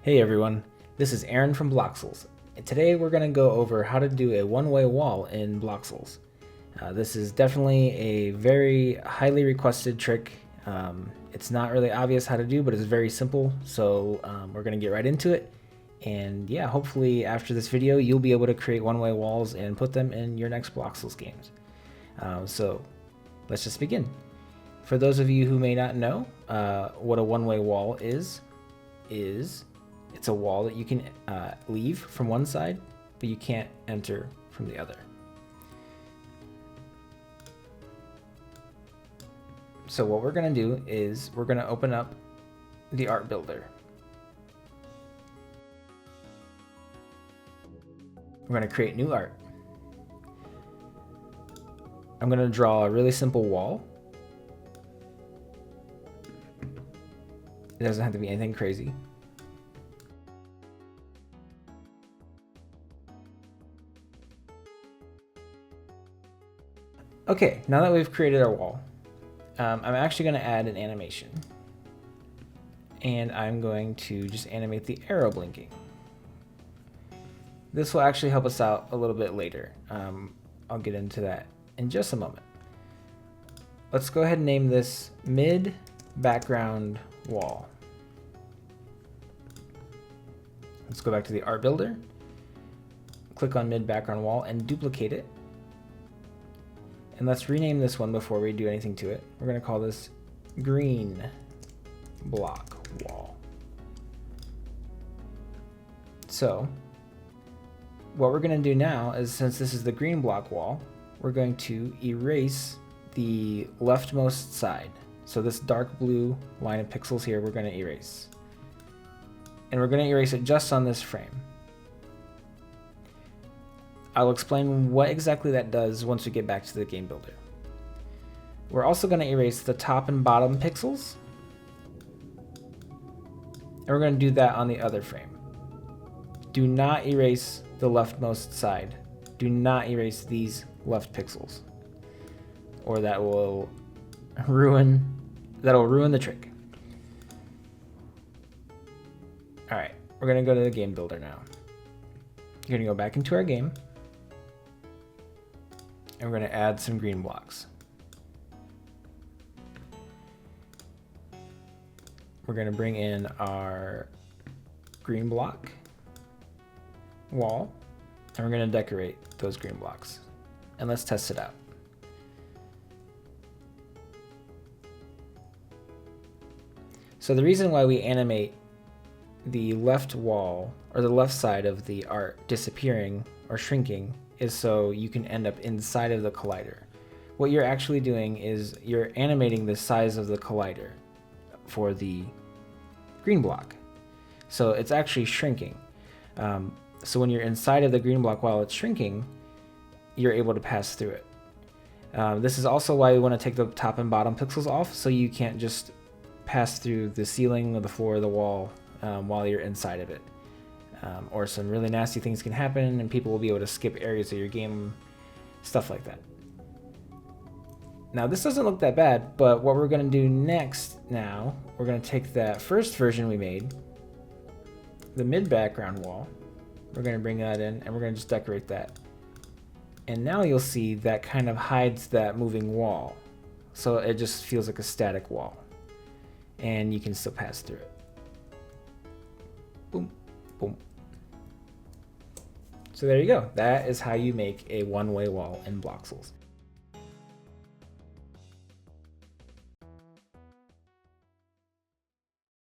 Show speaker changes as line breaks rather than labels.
Hey everyone, this is Aaron from Bloxels. Today we're going to go over how to do a one-way wall in Bloxels. This is definitely a very highly requested trick. It's not really obvious how to do, but it's very simple, so we're going to get right into it. And yeah, hopefully after this video you'll be able to create one-way walls and put them in your next Bloxels games. So let's just begin. For those of you who may not know what a one-way wall is it's a wall that you can leave from one side, but you can't enter from the other. So what we're going to do is we're going to open up the art builder. We're going to create new art. I'm going to draw a really simple wall. It doesn't have to be anything crazy. Okay, now that we've created our wall, I'm actually going to add an animation. And I'm going to just animate the arrow blinking. This will actually help us out a little bit later. I'll get into that in just a moment. Let's go ahead and name this mid background wall. Let's go back to the art builder, click on mid background wall and duplicate it. And let's rename this one before we do anything to it. We're going to call this green block wall. So what we're going to do now is, since this is the green block wall, we're going to erase the leftmost side. So this dark blue line of pixels here, we're going to erase. And we're going to erase it just on this frame. I'll explain what exactly that does once we get back to the game builder. We're also going to erase the top and bottom pixels. And we're going to do that on the other frame. Do not erase the leftmost side. Do not erase these left pixels, or that will ruin the trick. All right, we're going to go to the game builder now. You're going to go back into our game. And we're going to add some green blocks. We're going to bring in our green block wall, and we're going to decorate those green blocks. And let's test it out. So the reason why we animate the left wall, or the left side of the art disappearing or shrinking, is so you can end up inside of the collider. What you're actually doing is you're animating the size of the collider for the green block. So it's actually shrinking. So when you're inside of the green block while it's shrinking, you're able to pass through it. This is also why we want to take the top and bottom pixels off, so you can't just pass through the ceiling or the floor or the wall while you're inside of it. Or some really nasty things can happen and people will be able to skip areas of your game, stuff like that. Now this doesn't look that bad, but what we're going to do next now, we're going to take that first version we made, the mid background wall, we're going to bring that in and we're going to just decorate that. And now you'll see that kind of hides that moving wall. So it just feels like a static wall. And you can still pass through it. Boom, boom. So there you go. That is how you make a one-way wall in Bloxels.